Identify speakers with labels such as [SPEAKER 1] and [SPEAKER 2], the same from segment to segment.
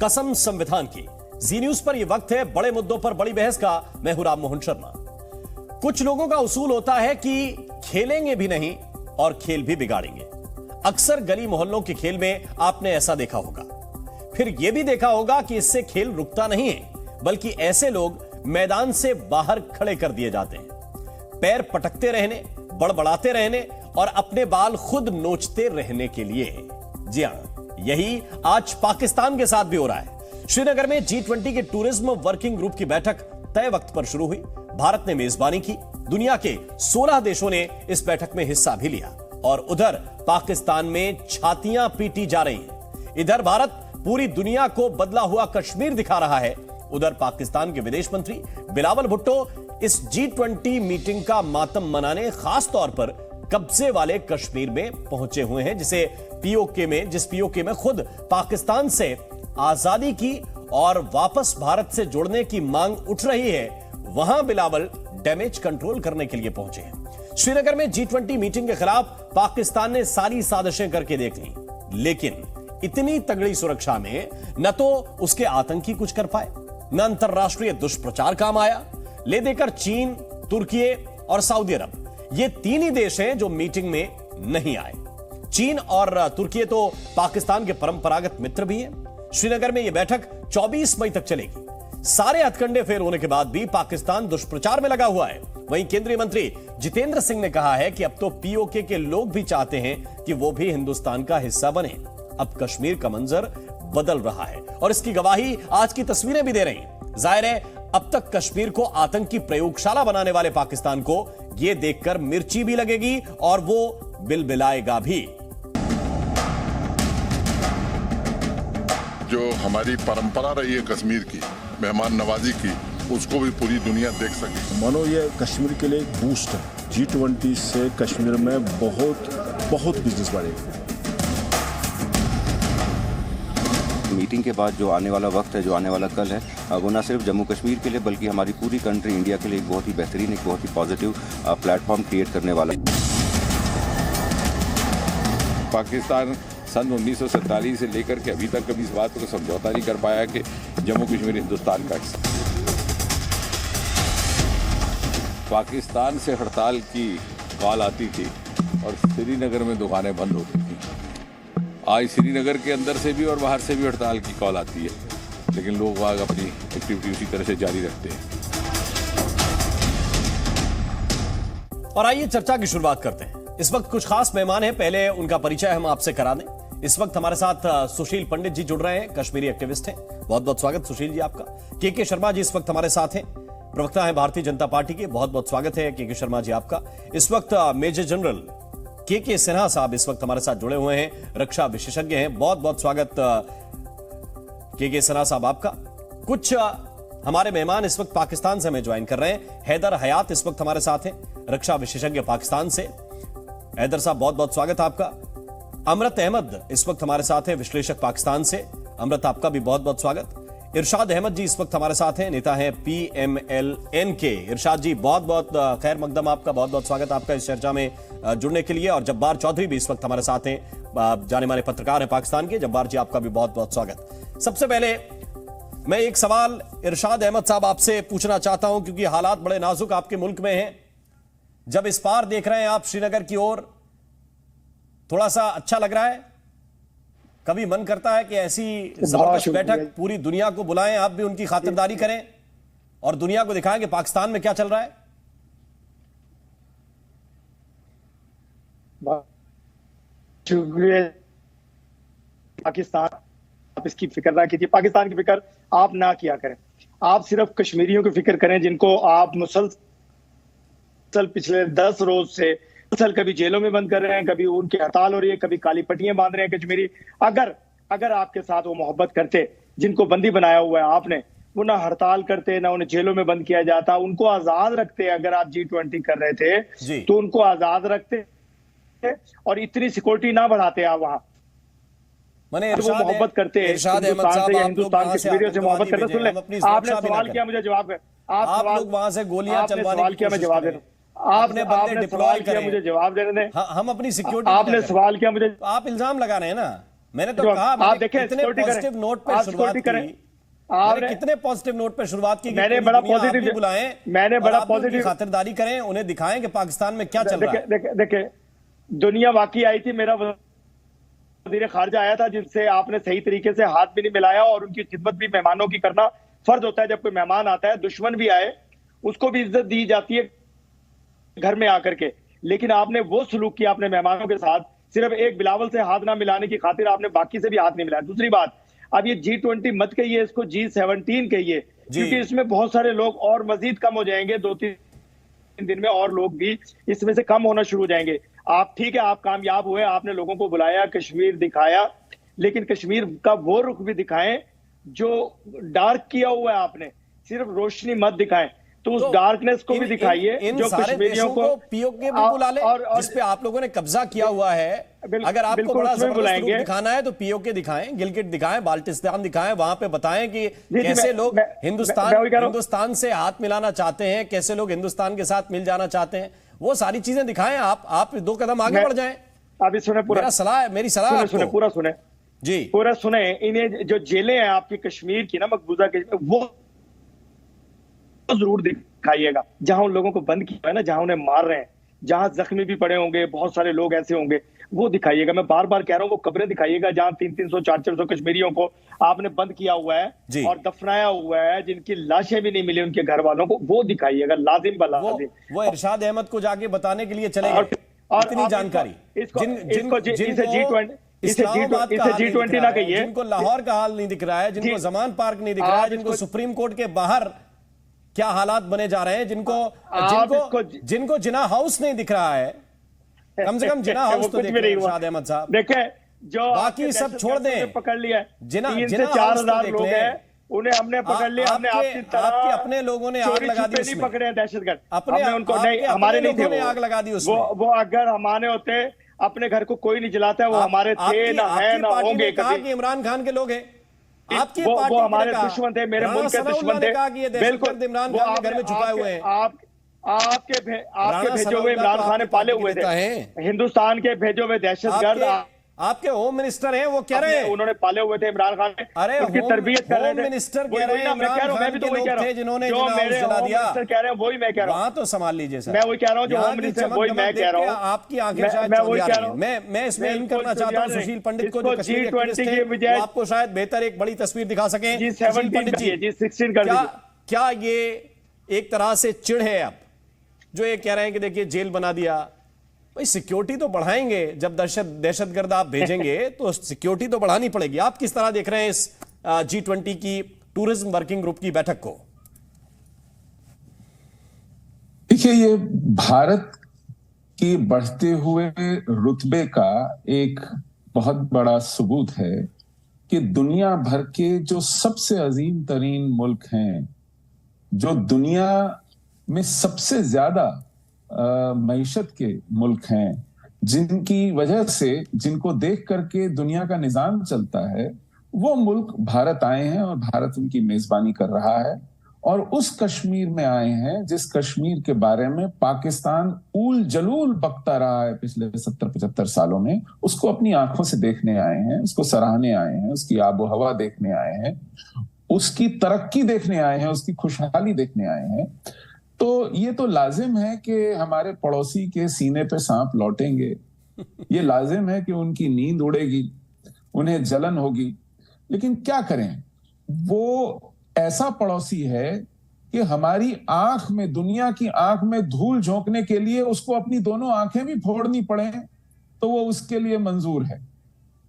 [SPEAKER 1] कसम संविधान की। जी न्यूज पर यह वक्त है बड़े मुद्दों पर बड़ी बहस का। मैं हूं राम मोहन शर्मा। कुछ लोगों का उसूल होता है कि खेलेंगे भी नहीं और खेल भी बिगाड़ेंगे। अक्सर गली मोहल्लों के खेल में आपने ऐसा देखा होगा। फिर यह भी देखा होगा कि इससे खेल रुकता नहीं है, बल्कि ऐसे लोग मैदान से बाहर खड़े कर दिए जाते हैं, पैर पटकते रहने, बड़बड़ाते रहने और अपने बाल खुद नोचते रहने के लिए। जी हां, यही आज पाकिस्तान के साथ भी हो रहा है। श्रीनगर में G20 के टूरिज्म वर्किंग ग्रुप की बैठक तय वक्त पर शुरू हुई। भारत ने मेजबानी की। दुनिया के 16 देशों ने इस बैठक में हिस्सा भी लिया और उधर पाकिस्तान में छातियां पीटी जा रही हैं। इधर भारत पूरी दुनिया को बदला हुआ कश्मीर दिखा रहा है। उधर पाकिस्तान के विदेश मंत्री बिलावल भुट्टो इस G20 मीटिंग का मातम मनाने खास तौर पर कब्जे वाले कश्मीर में पहुंचे हुए हैं, जिस पीओके में खुद पाकिस्तान से आजादी की और वापस भारत से जोड़ने की मांग उठ रही है, वहां बिलावल डैमेज कंट्रोल करने के लिए पहुंचे हैं। श्रीनगर में G20 मीटिंग के खिलाफ पाकिस्तान ने सारी साजिशें करके देख ली, लेकिन इतनी तगड़ी सुरक्षा में न तो उसके आतंकी कुछ कर पाए, न अंतरराष्ट्रीय दुष्प्रचार काम आया। ले देकर चीन, तुर्की और सऊदी अरब, ये तीन ही देश हैं जो मीटिंग में नहीं आए। चीन और तुर्की तो पाकिस्तान के परंपरागत मित्र भी हैं। श्रीनगर में यह बैठक 24 मई तक चलेगी। सारे हथकंडे फेर होने के बाद भी पाकिस्तान दुष्प्रचार में लगा हुआ है। वहीं केंद्रीय मंत्री जितेंद्र सिंह ने कहा है कि अब तो पीओके के लोग भी चाहते हैं कि वो भी हिंदुस्तान का हिस्सा बने। अब कश्मीर का मंजर बदल रहा है और इसकी गवाही आज की तस्वीरें भी दे रही हैं। जाहिर है, अब तक कश्मीर को आतंकी प्रयोगशाला बनाने वाले पाकिस्तान को यह देखकर मिर्ची भी लगेगी और वो बिलबिलाएगा भी।
[SPEAKER 2] जो हमारी परंपरा रही है कश्मीर की, मेहमान नवाजी की, उसको भी पूरी दुनिया देख सके।
[SPEAKER 3] मानो ये कश्मीर के लिए एक बूस्ट है। G20 से कश्मीर में बहुत बिजनेस बढ़ेगा।
[SPEAKER 4] मीटिंग के बाद जो आने वाला वक्त है, जो आने वाला कल है, वो न सिर्फ जम्मू कश्मीर के लिए बल्कि हमारी पूरी कंट्री इंडिया के लिए एक बहुत ही बेहतरीन, एक बहुत ही पॉजिटिव प्लेटफॉर्म क्रिएट करने वाला है।
[SPEAKER 5] पाकिस्तान सन 1947 से लेकर के अभी तक कभी इस बात को समझौता नहीं कर पाया कि जम्मू कश्मीर हिंदुस्तान का हिस्सा। पाकिस्तान से हड़ताल की कॉल आती थी और श्रीनगर में दुकानें बंद होती थी। आज श्रीनगर के अंदर से भी और बाहर से भी हड़ताल की कॉल आती है, लेकिन लोग वहाँ अपनी एक्टिविटी उसी तरह से जारी रखते हैं।
[SPEAKER 1] और आइए चर्चा की शुरुआत करते हैं। इस वक्त कुछ खास मेहमान हैं, पहले उनका परिचय हम आपसे करा दें। इस वक्त हमारे साथ सुशील पंडित जी जुड़ रहे हैं, कश्मीरी एक्टिविस्ट हैं। बहुत बहुत स्वागत सुशील जी आपका। के शर्मा जी इस वक्त हमारे साथ हैं, प्रवक्ता हैं भारतीय जनता पार्टी के। बहुत बहुत स्वागत है के शर्मा जी आपका। इस वक्त मेजर जनरल के सिन्हा साहब इस वक्त हमारे साथ जुड़े हुए हैं, रक्षा विशेषज्ञ हैं। बहुत बहुत स्वागत के सिन्हा साहब आपका। कुछ हमारे मेहमान इस वक्त पाकिस्तान से हमें ज्वाइन कर रहे हैं। हैदर हयात इस वक्त हमारे साथ हैं, रक्षा विशेषज्ञ पाकिस्तान से। हैदर साहब बहुत बहुत स्वागत आपका। अमृत अहमद इस वक्त हमारे साथ है, विश्लेषक पाकिस्तान से। अमृत आपका भी बहुत बहुत स्वागत। इरशाद अहमद जी इस वक्त हमारे साथ हैं, नेता हैं PMLN के। इरशाद जी बहुत बहुत खैर मकदम आपका, बहुत बहुत स्वागत आपका इस चर्चा में जुड़ने के लिए। और जब्बार चौधरी भी इस वक्त हमारे साथ हैं, जाने माने पत्रकार हैं पाकिस्तान के। जब्बार जी आपका भी बहुत बहुत स्वागत। सबसे पहले मैं एक सवाल इरशाद अहमद साहब आपसे पूछना चाहता हूं, क्योंकि हालात बड़े नाजुक आपके मुल्क में हैं। जब इस पार देख रहे हैं आप श्रीनगर की ओर, थोड़ा सा अच्छा लग रहा है? कभी मन करता है कि ऐसी जबरदस्त बैठक पूरी दुनिया को बुलाएं, आप भी उनकी खातिरदारी करें और दुनिया को दिखाएं कि पाकिस्तान में क्या चल रहा है?
[SPEAKER 6] शुक्रिया। पाकिस्तान, आप इसकी फिक्र ना कीजिए, पाकिस्तान की फिक्र आप ना किया करें। आप सिर्फ कश्मीरियों की फिक्र करें, जिनको आप मुसलसल पिछले 10 रोज से कभी जेलों में बंद कर रहे हैं, कभी उनकी हड़ताल हो रही है, कभी काली पट्टियां बांध रहे हैं कश्मीरी। अगर आपके साथ वो मोहब्बत करते, जिनको बंदी बनाया हुआ है आपने, वो ना हड़ताल करते, ना उन्हें जेलों में बंद किया जाता, उनको आजाद रखते। अगर आप G20 कर रहे थे तो उनको आजाद रखते और इतनी सिक्योरिटी ना बढ़ाते आप वहां। वो मोहब्बत करते हैं हिंदुस्तान से या हिंदुस्तान कश्मीरियों से मोहब्बत करते। सुन ले, आपने सवाल किया, मुझे जवाब है।
[SPEAKER 1] आप लोग वहां से गोलियां चलवाने की कोशिश
[SPEAKER 6] जवाब दे रहा हूं। आपने सवाल किया, मुझे जवाब देने दें।
[SPEAKER 1] हम अपनी सिक्योरिटी।
[SPEAKER 6] आपने सवाल किया मुझे,
[SPEAKER 1] आप इल्जाम लगा रहे हैं ना, मैंने तो कहा
[SPEAKER 6] आप देखें,
[SPEAKER 1] कितने पॉजिटिव नोट पे शुरुआत की, मैंने कितने पॉजिटिव नोट पे शुरुआत की,
[SPEAKER 6] मैंने बड़ा पॉजिटिव
[SPEAKER 1] बुलाएं,
[SPEAKER 6] मैंने बड़ा पॉजिटिव
[SPEAKER 1] खातिरदारी करें, उन्हें दिखाएं कि पाकिस्तान में क्या चल रहा है।
[SPEAKER 6] देखिए दुनिया वाकई आई थी, मेरा वज़ीर खारजा आया था जिनसे आपने सही तरीके से हाथ भी नहीं मिलाया, और उनकी खिदमत भी मेहमानों की करना फर्ज होता है। जब कोई मेहमान आता है, दुश्मन भी आए, उसको भी इज्जत दी जाती है घर में आकर के, लेकिन आपने वो सलूक किया अपने मेहमानों के साथ, सिर्फ एक बिलावल से हाथ ना मिलाने की खातिर आपने बाकी से भी हाथ नहीं मिलाया। दूसरी बात, अब ये G20 मत कहिए, इसको G17 कहिए, क्योंकि इसमें बहुत सारे लोग और मजीद कम हो जाएंगे, 2-3 दिन में और लोग भी इसमें से कम होना शुरू हो जाएंगे। आप ठीक है, आप कामयाब हुए, आपने लोगों को बुलाया, कश्मीर दिखाया, लेकिन कश्मीर का वो रुख भी दिखाएं जो डार्क किया हुआ है आपने, सिर्फ रोशनी मत दिखाएं। तो उस डार्कनेस को भी दिखाइए जो कश्मीरियों को
[SPEAKER 1] पीओके भी बुला ले, जिस पे आप लोगों ने कब्जा किया हुआ है। अगर आपको बड़ा जबरदस्त रूप दिखाना है तो पीओके दिखाएं, गिलगिट दिखाएं, बाल्टिस्तान दिखाएं, वहां पे बताएं कि कैसे लोग हिंदुस्तान से हाथ मिलाना चाहते हैं, कैसे लोग हिंदुस्तान के साथ मिल जाना चाहते हैं, वो सारी चीजें दिखाएं। आप 2 कदम आगे बढ़ जाएं।
[SPEAKER 6] अभी सुने पूरा,
[SPEAKER 1] मेरी सलाह
[SPEAKER 6] सुने पूरा, सुने
[SPEAKER 1] जी,
[SPEAKER 6] पूरा सुने। इन्हें जो जेलें हैं आपकी कश्मीर की ना, मकबूजा के, वो जरूर दिखाइएगा जहां उन लोगों को बंद किया है ना, जहां उन्हें मार रहे हैं, जहां जख्मी भी पड़े होंगे, बहुत सारे लोग ऐसे होंगे, वो दिखाइएगा। मैं बार बार कह रहा हूं, वो कब्रें दिखाइएगा जहां 300, 400 कश्मीरियों को आपने बंद किया हुआ है और दफनाया हुआ है, जिनकी लाशें भी नहीं मिली उनके घर वालों को, वो दिखाइएगा लाजिम बला लाजिम।
[SPEAKER 1] वो इरशाद अहमद को जाके बताने के लिए चले गए, इतनी जानकारी।
[SPEAKER 6] G20 ना कहिए,
[SPEAKER 1] जिनको लाहौर का हाल नहीं दिख रहा है, जिनको जमान पार्क नहीं दिख रहा है, जिनको सुप्रीम कोर्ट के बाहर क्या हालात बने जा रहे हैं, जिनको जिना हाउस नहीं दिख रहा है, कम से कम जिना हाउस तो देखिए इरशाद अहमद साहब।
[SPEAKER 6] देखें, जो
[SPEAKER 1] बाकी सब छोड़ दें,
[SPEAKER 6] पकड़ लिया,
[SPEAKER 1] जिना
[SPEAKER 6] 4,000 लोग हैं, उन्हें हमने पकड़ लिया। हमने आपकी तरह
[SPEAKER 1] आपके अपने लोगों ने आग लगा दी उसमें,
[SPEAKER 6] पकड़े हैं दहशतगर्द,
[SPEAKER 1] अपने
[SPEAKER 6] उनको नहीं, हमारे नहीं थे,
[SPEAKER 1] आग लगा दी उसमें।
[SPEAKER 6] वो अगर हमारे होते, अपने घर को कोई नहीं जलाता है, वो हमारे थे ना है ना होंगे।
[SPEAKER 1] कहा कि इमरान खान के लोग हैं, आपकी
[SPEAKER 6] वो हमारे दुश्मन थे, मेरे मुल्क के दुश्मन थे।
[SPEAKER 1] बिल्कुल, इमरान खान के घर में छुपाए हुए हैं।
[SPEAKER 6] आपके भेजे हुए इमरान खान ने पाले हुए थे, हिंदुस्तान के भेजे हुए दहशतगर्द
[SPEAKER 1] आपके होम मिनिस्टर हैं, वो कह रहे हैं
[SPEAKER 6] उन्होंने पाले हुए थे इमरान खान ने,
[SPEAKER 1] अरे
[SPEAKER 6] उनकी तरबियत कर रहे थे।
[SPEAKER 1] मिनिस्टर कह रहे हैं, मैं भी तो वही कह रहा हूं, जिन्होंने
[SPEAKER 6] जो मेरे होम मिनिस्टर कह रहे हैं वही मैं कह रहा हूं।
[SPEAKER 1] वहां तो संभाल लीजिए सर,
[SPEAKER 6] मैं वही कह रहा हूं, जो होम मिनिस्टर वही मैं कह रहा हूं।
[SPEAKER 1] आपकी आंखें शायद
[SPEAKER 6] मैं वही कह रहा हूं।
[SPEAKER 1] मैं इसमें इन करना चाहता हूं सुशील पंडित को, जो कश्मीर एक्टिविस्ट हैं, आपको शायद बेहतर एक बड़ी तस्वीर दिखा सकें। सुशील पंडित जी, क्या ये एक तरह से चिढ़ है अब, जो ये कह रहे हैं कि देखिए जेल बना दिया, भाई सिक्योरिटी तो बढ़ाएंगे, जब दहशतगर्द आप भेजेंगे तो सिक्योरिटी तो बढ़ानी पड़ेगी। आप किस तरह देख रहे हैं इस G20 की टूरिज्म वर्किंग ग्रुप की बैठक को?
[SPEAKER 7] देखिए, ये भारत की बढ़ते हुए रुतबे का एक बहुत बड़ा सबूत है कि दुनिया भर के जो सबसे अजीम तरीन मुल्क हैं, जो दुनिया में सबसे ज्यादा मईशत के मुल्क हैं, जिनकी वजह से, जिनको देख करके दुनिया का निजाम चलता है, वो मुल्क भारत आए हैं और भारत उनकी मेजबानी कर रहा है। और उस कश्मीर में आए हैं जिस कश्मीर के बारे में पाकिस्तान ऊल जलूल बकता रहा है पिछले 70-75 सालों में, उसको अपनी आंखों से देखने आए हैं, उसको सराहने आए हैं, उसकी आबो हवा देखने आए हैं, उसकी तरक्की देखने आए हैं, उसकी खुशहाली देखने आए हैं। तो ये तो लाजिम है कि हमारे पड़ोसी के सीने पे सांप लौटेंगे, ये लाजिम है कि उनकी नींद उड़ेगी, उन्हें जलन होगी, लेकिन क्या करें, वो ऐसा पड़ोसी है कि हमारी आंख में, दुनिया की आंख में धूल झोंकने के लिए उसको अपनी दोनों आंखें भी फोड़नी पड़े तो वो उसके लिए मंजूर है।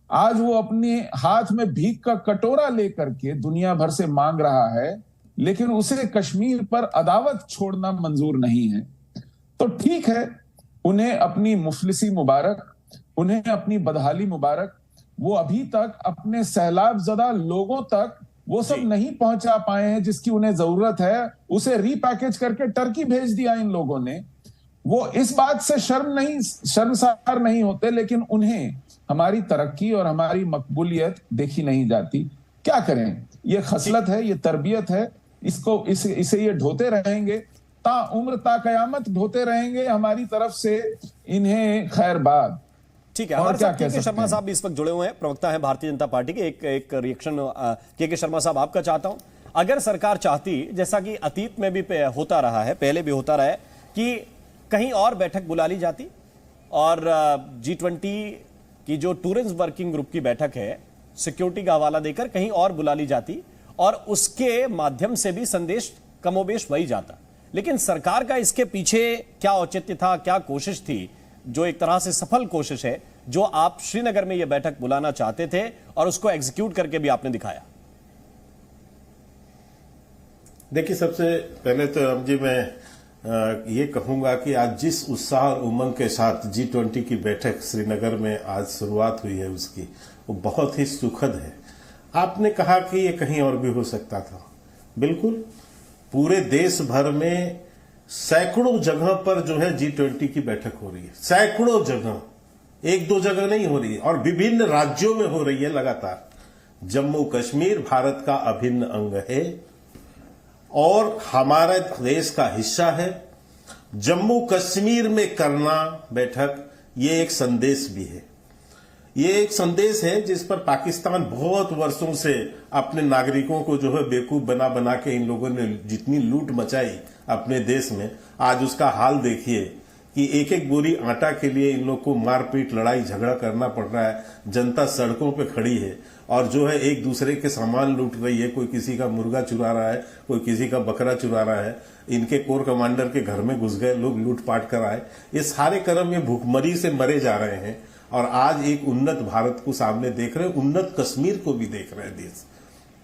[SPEAKER 7] आज वो अपने हाथ में भीख का कटोरा लेकर के दुनिया भर से मांग रहा है, लेकिन उसे कश्मीर पर अदावत छोड़ना मंजूर नहीं है। तो ठीक है, उन्हें अपनी मुफलिसी मुबारक, उन्हें अपनी बदहाली मुबारक। वो अभी तक अपने सैलाब ज़दा लोगों तक वो सब नहीं पहुंचा पाए हैं जिसकी उन्हें जरूरत है। उसे रीपैकेज करके टर्की भेज दिया इन लोगों ने। वो इस बात से शर्मसार नहीं होते, लेकिन उन्हें हमारी तरक्की और हमारी मकबूलियत देखी नहीं जाती। क्या करें, ये खसलत है, ये तरबियत है, इसे ये ढोते रहेंगे, ता कयामत ढोते रहेंगे। हमारी तरफ से इन्हें खैरबाद।
[SPEAKER 1] ठीक है,
[SPEAKER 7] और
[SPEAKER 1] हमारे
[SPEAKER 7] क्या
[SPEAKER 1] साथ
[SPEAKER 7] कह
[SPEAKER 1] के
[SPEAKER 7] सकते
[SPEAKER 1] शर्मा
[SPEAKER 7] हैं?
[SPEAKER 1] साहब भी इस वक्त जुड़े हुए हैं, प्रवक्ता हैं भारतीय जनता पार्टी के। एक रिएक्शन के शर्मा साहब आपका चाहता हूं। अगर सरकार चाहती, जैसा कि अतीत में भी होता रहा है, पहले भी होता रहा है, कि कहीं और बैठक बुला ली जाती और G20 की जो टूरिज्म वर्किंग ग्रुप की बैठक है, सिक्योरिटी का हवाला देकर कहीं और बुला ली जाती और उसके माध्यम से भी संदेश कमोबेश वही जाता। लेकिन सरकार का इसके पीछे क्या औचित्य था, क्या कोशिश थी, जो एक तरह से सफल कोशिश है, जो आप श्रीनगर में यह बैठक बुलाना चाहते थे और उसको एग्जीक्यूट करके भी आपने दिखाया?
[SPEAKER 8] देखिए, सबसे पहले तो अब जी मैं ये कहूंगा कि आज जिस उत्साह और उमंग के साथ G20 की बैठक श्रीनगर में आज शुरुआत हुई है उसकी, वो बहुत ही सुखद है। आपने कहा कि ये कहीं और भी हो सकता था। बिल्कुल, पूरे देश भर में सैकड़ों जगह पर जो है G20 की बैठक हो रही है। सैकड़ों जगह, एक दो जगह नहीं हो रही है, और विभिन्न राज्यों में हो रही है लगातार। जम्मू कश्मीर भारत का अभिन्न अंग है और हमारे देश का हिस्सा है। जम्मू कश्मीर में करना बैठक, ये एक संदेश भी है। ये एक संदेश है जिस पर पाकिस्तान बहुत वर्षों से अपने नागरिकों को जो है बेवकूफ बना बना के इन लोगों ने जितनी लूट मचाई अपने देश में, आज उसका हाल देखिए कि एक एक बोरी आटा के लिए इन लोग को मारपीट, लड़ाई झगड़ा करना पड़ रहा है। जनता सड़कों पे खड़ी है और जो है एक दूसरे के सामान लूट रही है। कोई किसी का मुर्गा चुरा रहा है, कोई किसी का बकरा चुरा रहा है। इनके कोर कमांडर के घर में घुस गए लोग, लूटपाट कर आए। ये सारे कर्म ये भूखमरी से मरे जा रहे हैं और आज एक उन्नत भारत को सामने देख रहे हैं, उन्नत कश्मीर को भी देख रहे हैं देश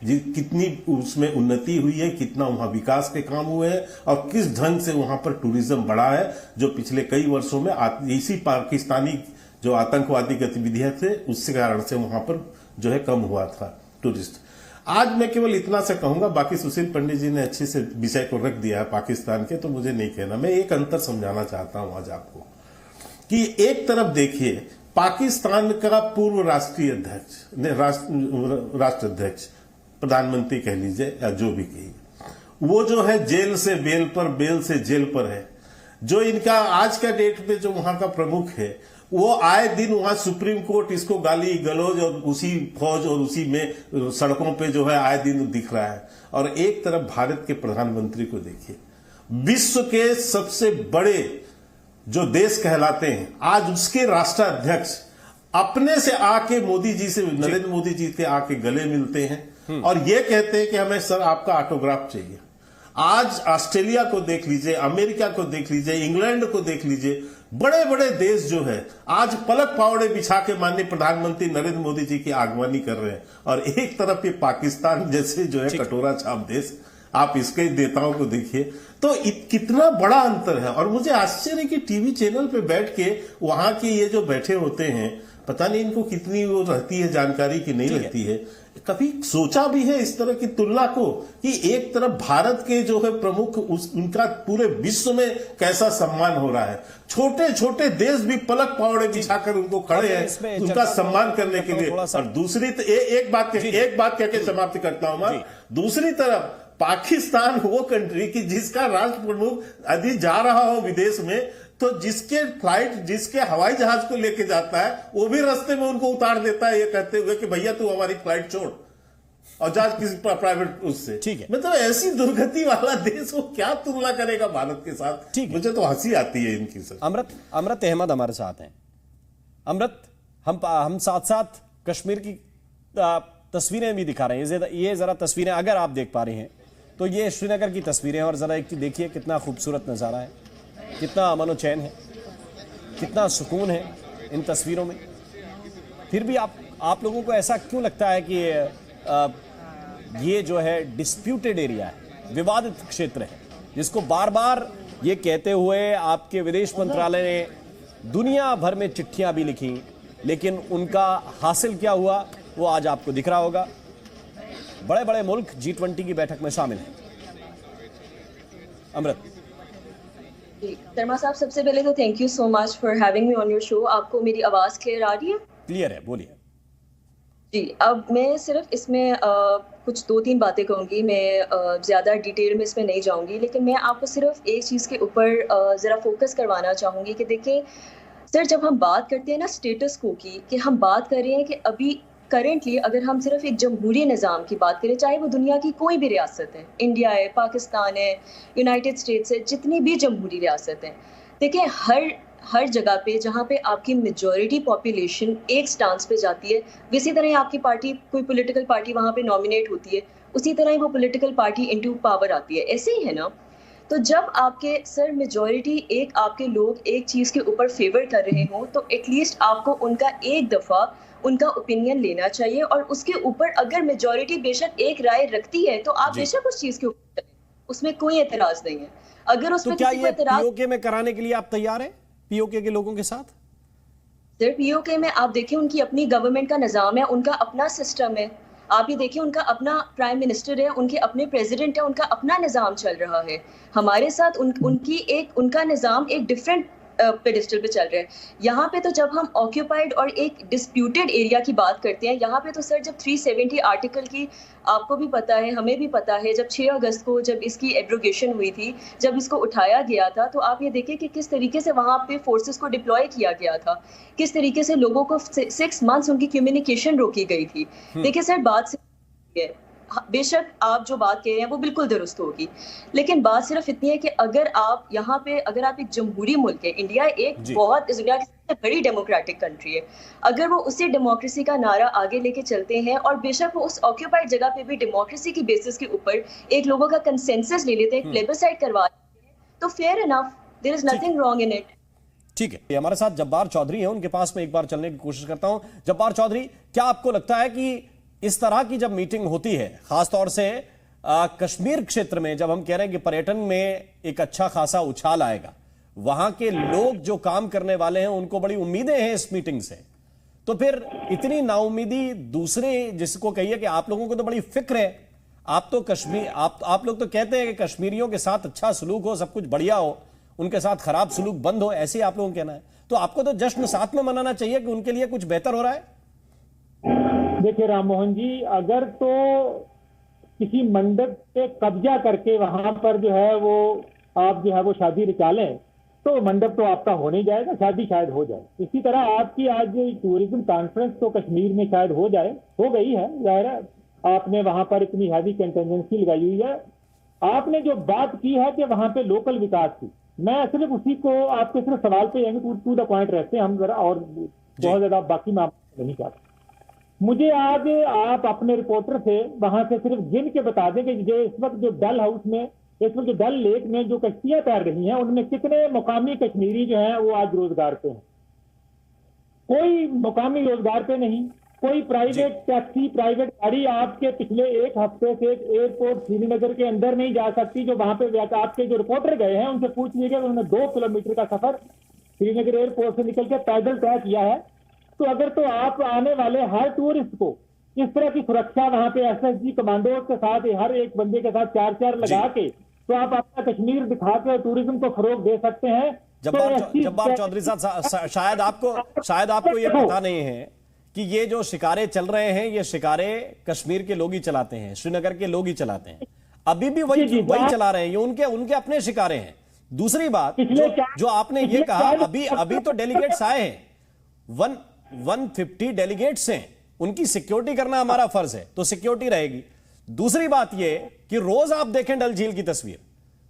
[SPEAKER 8] जी, कितनी उसमें उन्नति हुई है, कितना वहां विकास के काम हुए हैं और किस ढंग से वहां पर टूरिज्म बढ़ा है, जो पिछले कई वर्षों में इसी पाकिस्तानी जो आतंकवादी गतिविधियां थे उसके कारण से वहां पर जो है कम हुआ था टूरिस्ट। आज मैं केवल इतना से कहूंगा, बाकी सुशील पंडित जी ने अच्छे से विषय को रख दिया है पाकिस्तान के, तो मुझे नहीं कहना। मैं एक अंतर समझाना चाहता हूं आज आपको कि एक तरफ देखिए, पाकिस्तान का पूर्व राष्ट्रीय अध्यक्ष, राष्ट्राध्यक्ष, प्रधानमंत्री कह लीजिए या जो भी कहिए, वो जो है जेल से बेल पर, बेल से जेल पर है। जो इनका आज का डेट में जो वहां का प्रमुख है, वो आए दिन वहां सुप्रीम कोर्ट इसको गाली गलौज और उसी फौज और उसी में सड़कों पे जो है आए दिन दिख रहा है। और एक तरफ भारत के प्रधानमंत्री को देखिए, विश्व के सबसे बड़े जो देश कहलाते हैं, आज उसके राष्ट्राध्यक्ष अपने से आके मोदी जी से, नरेंद्र मोदी जी के आके गले मिलते हैं और ये कहते हैं कि हमें सर आपका ऑटोग्राफ चाहिए। आज ऑस्ट्रेलिया को देख लीजिए, अमेरिका को देख लीजिए, इंग्लैंड को देख लीजिए, बड़े बड़े देश जो है आज पलक पावड़े बिछा के माननीय प्रधानमंत्री नरेंद्र मोदी जी की आगवानी कर रहे हैं। और एक तरफ ये पाकिस्तान जैसे जो है कटोरा छाप देश, आप इसके नेताओं को देखिए, तो कितना बड़ा अंतर है। और मुझे आश्चर्य कि टीवी चैनल पे बैठ के वहां के ये जो बैठे होते हैं, पता नहीं इनको कितनी वो रहती है जानकारी की नहीं रहती है। कभी सोचा भी है इस तरह की तुलना को कि एक तरफ भारत के जो है प्रमुख, उनका पूरे विश्व में कैसा सम्मान हो रहा है, छोटे छोटे देश भी पलक पावड़े बिछाकर उनको खड़े हैं उनका सम्मान करने के लिए। और दूसरी एक बात कह के समाप्त करता हूं मैं, दूसरी तरफ पाकिस्तान वो कंट्री की जिसका राष्ट्र प्रमुख यदि जा रहा हो विदेश में, तो जिसके फ्लाइट, जिसके हवाई जहाज को लेके जाता है, वो भी रास्ते में उनको उतार देता है ये कहते हुए कि भैया तू हमारी फ्लाइट छोड़ और जा किसी प्राइवेट उससे। ठीक है, मतलब ऐसी दुर्गति वाला देश वो क्या तुलना करेगा भारत के साथ। ठीक, मुझे तो हंसी आती है इनकी सर।
[SPEAKER 1] अमृत अहमद हमारे साथ हैं। अमृत, हम साथ साथ कश्मीर की तस्वीरें भी दिखा रहे हैं। ये जरा तस्वीरें अगर आप देख पा रहे हैं तो ये श्रीनगर की तस्वीरें, और जरा एक देखिए कितना खूबसूरत नज़ारा है, कितना अमन और चैन है, कितना सुकून है इन तस्वीरों में। फिर भी आप लोगों को ऐसा क्यों लगता है कि ये जो है डिस्प्यूटेड एरिया है, विवादित क्षेत्र है, जिसको बार बार ये कहते हुए आपके विदेश मंत्रालय ने दुनिया भर में चिट्ठियां भी लिखी, लेकिन उनका हासिल क्या हुआ वो आज आपको दिख रहा होगा। बड़े बड़े मुल्क G20 की बैठक में शामिल हैं। अमृत
[SPEAKER 9] शर्मा साहब, सबसे पहले तो thank you so much for having me on your show. आपको मेरी आवाज क्लियर आ रही है?
[SPEAKER 1] क्लियर है, बोलिए
[SPEAKER 9] जी। अब मैं सिर्फ इसमें कुछ 2-3 बातें कहूँगी, मैं ज़्यादा डिटेल में इसमें नहीं जाऊँगी, लेकिन मैं आपको सिर्फ एक चीज़ के ऊपर ज़रा फोकस करवाना चाहूँगी कि देखिए, सर जब हम बात करते हैं ना स्टेटस को की, कि हम बात कर रहे हैं कि अभी करेंटली अगर हम सिर्फ एक जमहूरी निज़ाम की बात करें, चाहे वो दुनिया की कोई भी रियासत है, इंडिया है, पाकिस्तान है, यूनाइटेड स्टेट्स है, जितनी भी जमहूरी रियासत हैं, देखिए हर जगह पे जहाँ पे आपकी मेजॉरिटी पॉपुलेशन एक स्टांस पे जाती है, इसी तरह ही आपकी पार्टी, कोई पॉलिटिकल पार्टी वहाँ पे नॉमिनेट होती है, उसी तरह ही वो पॉलिटिकल पार्टी इनटू पावर आती है। ऐसे ही है ना। तो जब आपके सर मेजॉरिटी एक आपके लोग एक चीज़ के ऊपर फेवर कर रहे हों, तो एटलीस्ट आपको उनका एक दफ़ा उनका ओपिनियन लेना चाहिए, और उसके ऊपर अगर मेजॉरिटी बेशक एक राय रखती है तो आप बेशक उस चीज़ के ऊपर, उसमें कोई एतराज़ नहीं है। अगर उसमें
[SPEAKER 1] तो क्या ये पीओके में कराने के लिए आप तैयार हैं, पीओके के लोगों के साथ?
[SPEAKER 9] सर पीओके में आप देखिए उनकी अपनी गवर्नमेंट का निज़ाम है, उनका अपना सिस्टम है। आप ये देखिए उनका अपना प्राइम मिनिस्टर है, उनके अपने प्रेसिडेंट है, उनका अपना निज़ाम चल रहा है। हमारे साथ उनका निज़ाम एक डिफरेंट पेडिस्टल पे चल रहा है। यहाँ पे तो जब हम ऑक्यूपाइड और एक डिस्प्यूटेड एरिया की बात करते हैं, यहाँ पे तो सर जब 370 आर्टिकल की, आपको भी पता है, हमें भी पता है, जब 6 अगस्त को जब इसकी एब्रोगेशन हुई थी, जब इसको उठाया गया था, तो आप ये देखिए कि किस तरीके से वहाँ पे फोर्सेस को डिप्लॉय किया गया था, किस तरीके से लोगों को 6 मंथ्स उनकी कम्युनिकेशन रोकी गई थी। देखिए सर बात से बेशक आप जो बात कह रहे हैं वो बिल्कुल दुरुस्त होगी, लेकिन बात सिर्फ इतनी है कि अगर आप यहाँ पे, अगर आप एक जमहूरी मुल्क है, इंडिया एक बहुत दुनिया की सबसे बड़ी डेमोक्रेटिक कंट्री है, अगर वो उसी डेमोक्रेसी का नारा आगे लेके चलते हैं, और बेशक वो उस ऑक्यूपाइड जगह पे भी डेमोक्रेसी की बेसिस के ऊपर एक लोगों का कंसेंसस ले लेते हैं, प्लेबिसाइड करवा लेते हैं, तो fair enough, there is nothing wrong in it.
[SPEAKER 1] ठीक है, हमारे साथ जब्बार चौधरी हैं, उनके पास में एक बार चलने की कोशिश करता हूं। जब्बार चौधरी, क्या आपको लगता है कि इस तरह की जब मीटिंग होती है, खासतौर से कश्मीर क्षेत्र में, जब हम कह रहे हैं कि पर्यटन में एक अच्छा खासा उछाल आएगा, वहां के लोग जो काम करने वाले हैं उनको बड़ी उम्मीदें हैं इस मीटिंग से, तो फिर इतनी नाउमीदी दूसरे, जिसको कहिए कि आप लोगों को तो बड़ी फिक्र है, आप तो कश्मीर, आप लोग तो कहते हैं कि कश्मीरियों के साथ अच्छा सलूक हो, सब कुछ बढ़िया हो, उनके साथ खराब सलूक बंद हो, ऐसे आप लोगों को कहना है, तो आपको तो जश्न साथ में मनाना चाहिए कि उनके लिए कुछ बेहतर हो रहा है।
[SPEAKER 10] देखिए राम मोहन जी, अगर तो किसी मंडप पे कब्जा करके वहां पर जो है वो आप जो है वो शादी रचा लें, तो मंडप तो आपका हो नहीं जाएगा, शादी शायद हो जाए। इसी तरह आपकी आज टूरिज्म कॉन्फ्रेंस तो कश्मीर में शायद हो जाए, हो गई है, जाहिर है आपने वहां पर इतनी हैवी कंटिजेंसी लगाई हुई है। आपने जो बात की है कि वहां पे लोकल विकास की, मैं सिर्फ उसी को आपके सिर्फ सवाल पे टू द पॉइंट रहते हैं हम जरा, और बहुत ज्यादा बाकी मैं आपको नहीं चाहता। मुझे आज आप अपने रिपोर्टर से वहां से सिर्फ गिन के बता दें कि जो इस वक्त जो डल हाउस में, इस वक्त जो डल लेक में जो कश्तियां तैर रही हैं, उनमें कितने मुकामी कश्मीरी जो हैं वो आज रोजगार पे हैं। कोई मुकामी रोजगार पे नहीं, कोई प्राइवेट टैक्सी, प्राइवेट गाड़ी आपके पिछले एक हफ्ते से एयरपोर्ट श्रीनगर के अंदर नहीं जा सकती। जो वहां पे आपके जो रिपोर्टर गए हैं उनसे पूछ लीजिएगा, उन्होंने 2 किलोमीटर का सफर श्रीनगर एयरपोर्ट से निकल के पैदल तय किया है। तो अगर तो आप आने वाले हर टूरिस्ट को इस तरह की सुरक्षा वहां पे एसएसजी कमांडोज के साथ, हर एक बंदे के साथ 4-4 लगा के, तो आप अपना कश्मीर दिखा के टूरिज्म को फरोग दे सकते हैं।
[SPEAKER 1] जब्बार चौधरी साहब, शायद आपको ये पता नहीं है कि ये जो शिकारे चल रहे हैं, ये शिकारे कश्मीर के लोग ही चलाते हैं, श्रीनगर के लोग ही चलाते हैं, अभी भी वही चला रहे हैं, ये उनके अपने शिकारे हैं। दूसरी बात जो आपने ये कहा, अभी तो डेलीगेट्स आए हैं, 150 डेलीगेट्स हैं, उनकी सिक्योरिटी करना हमारा फर्ज है, तो सिक्योरिटी रहेगी। दूसरी बात यह कि रोज आप देखें डल झील की तस्वीर,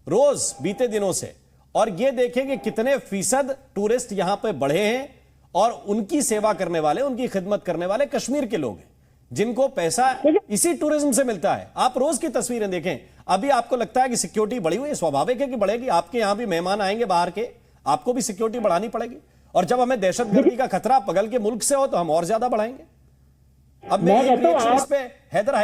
[SPEAKER 1] रोज बीते दिनों से, और यह देखें कि कितने फीसद टूरिस्ट यहां पे बढ़े हैं, और उनकी सेवा करने वाले, उनकी खिदमत करने वाले कश्मीर के लोग हैं, जिनको पैसा इसी टूरिज्म से मिलता है। आप रोज की तस्वीरें देखें, अभी आपको लगता है कि सिक्योरिटी बढ़ी हुई है, स्वाभाविक है कि बढ़ेगी। आपके यहां भी मेहमान आएंगे बाहर के, आपको भी सिक्योरिटी बढ़ानी पड़ेगी, और जब हमें दहशतगर्दी का खतरा बगल के मुल्क से हो तो हम और ज्यादा बढ़ाएंगे। अब मैं इस पे हैदर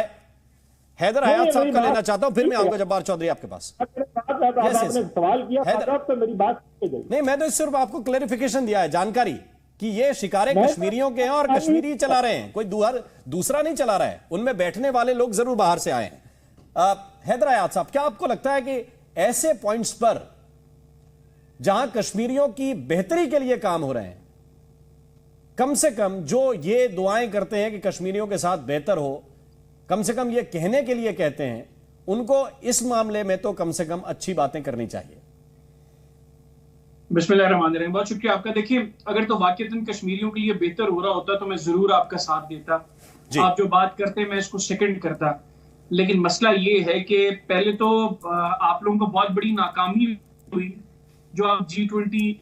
[SPEAKER 1] हयात साहब का लेना चाहता हूं, फिर मैं आऊंगा जब्बार चौधरी आपके पास।
[SPEAKER 10] सवाल किया तो मेरी बात
[SPEAKER 1] नहीं, मैं तो सिर्फ आपको क्लैरिफिकेशन दिया है, जानकारी कि ये शिकारे कश्मीरियों के हैं और कश्मीरी चला रहे हैं, कोई दूसरा नहीं चला रहा है, उनमें बैठने वाले लोग जरूर बाहर से आए हैं। हैदर हयात साहब, क्या आपको लगता है कि ऐसे पॉइंट्स पर जहां कश्मीरियों की बेहतरी के लिए काम हो रहे हैं, कम से कम जो ये दुआएं करते हैं कि कश्मीरियों के साथ बेहतर हो, कम से कम ये कहने के लिए कहते हैं, उनको इस मामले में तो कम से कम अच्छी बातें करनी चाहिए?
[SPEAKER 11] बिस्मिल्लाहिर्रहमानिर्रहीम। बहुत शुक्रिया आपका। देखिए, अगर तो वाकईतन कश्मीरियों के लिए बेहतर हो रहा होता तो मैं जरूर आपका साथ देता। आप जो बात करते मैं इसको सेकंड करता, लेकिन मसला ये है कि पहले तो आप लोगों को बहुत बड़ी नाकामी हुई जो आप G20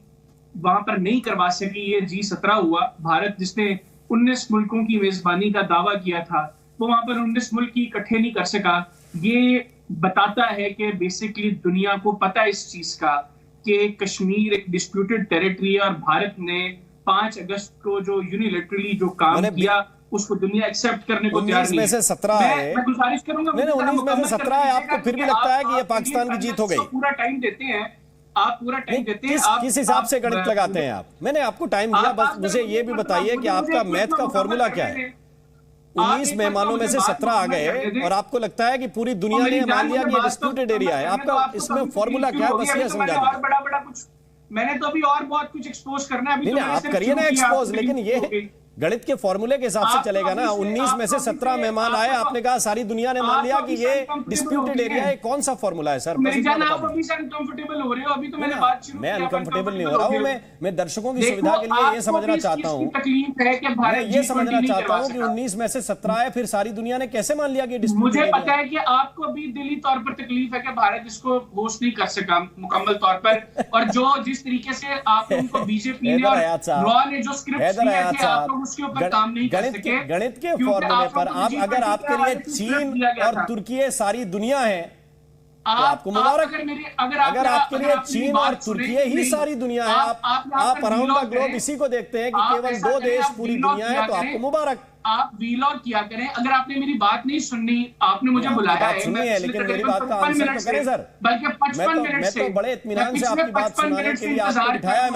[SPEAKER 11] वहां पर नहीं करवा सकी। ये G17 हुआ। भारत जिसने 19 मुल्कों की मेजबानी का दावा किया था वो वहां पर 19 मुल्क इकट्ठे नहीं कर सका। ये बताता है कि बेसिकली दुनिया को पता है इस चीज का कि कश्मीर एक डिस्प्यूटेड टेरिटरी है और भारत ने 5 अगस्त को जो यूनिलैटरली जो काम किया उसको दुनिया एक्सेप्ट करने को तैयार नहीं है।
[SPEAKER 1] 19 में से 17 है।
[SPEAKER 11] मैं गुजारिश करूंगा।
[SPEAKER 1] नहीं, 19 में से 17 है। आपको फिर भी लगता है कि ये पाकिस्तान की जीत हो गई?
[SPEAKER 11] पूरा टाइम देते हैं आप, पूरा टाइम देते हैं।
[SPEAKER 1] किस हिसाब से गणित लगाते हैं आप? मैंने आपको टाइम दिया, बस मुझे ये भी बताइए कि आपका मैथ का फॉर्मूला क्या है? 19 मेहमानों में से 17 आ गए और आपको लगता है कि पूरी दुनिया ने मान लिया कि ये डिस्प्यूटेड एरिया है। आपका इसमें फॉर्मूला क्या है? बस ये समझा दीजिए।
[SPEAKER 11] बड़ा कुछ मैंने तो अभी और बहुत कुछ एक्सपोज करना है।
[SPEAKER 1] नहीं, आप करिए ना एक्सपोज, लेकिन ये गणित के फॉर्मूले के हिसाब से चलेगा ना। 19 में से 17 मेहमान आए, आपने कहा सारी दुनिया ने मान लिया कि ये डिस्प्यूटेड एरिया है। कौन सा फॉर्मूला है सर?
[SPEAKER 11] आप अभी से अनकंफर्टेबल हो रहे हो। अभी तो मैंने बात शुरू
[SPEAKER 1] मैं अनकंफर्टेबल नहीं हो रहा हूं। मैं दर्शकों की सुविधा के लिए ये समझना चाहता हूं, मैं ये समझना चाहता हूं कि 19 में से 17 है, फिर सारी दुनिया ने कैसे मान लिया कि डिस्प्यूटेड
[SPEAKER 11] एरिया? मुझे पता है कि आपको भी दिली तौर पर तकलीफ है कि भारत इसको होस्ट नहीं कर सका मुकम्मल तौर पर, और जो जिस तरीके से आप उनको बीजेपी ने और रॉ ने जो स्क्रिप्ट दिए थे आप लोग उसके ऊपर काम नहीं कर सके।
[SPEAKER 1] गणित के फॉर्मूले पर आप, अगर आपके लिए चीन और तुर्की सारी दुनिया है तो आपको मुबारक। अगर आपके लिए चीन और तुर्की ही सारी दुनिया है, आप अराउंड द ग्लोब इसी को देखते हैं कि केवल 2 देश पूरी दुनिया है, तो आपको मुबारक।
[SPEAKER 11] आप वीलॉग किया करें। अगर आपने मेरी बात नहीं सुननी, आपने मुझे बुलाया है,
[SPEAKER 1] लेकिन मेरी बात का आंसर तो करें सर।
[SPEAKER 11] बल्कि 55 मिनट से
[SPEAKER 1] मैं तो बड़े इत्मीनान से आपकी बात सुनाने के लिए आपको बिठाया है।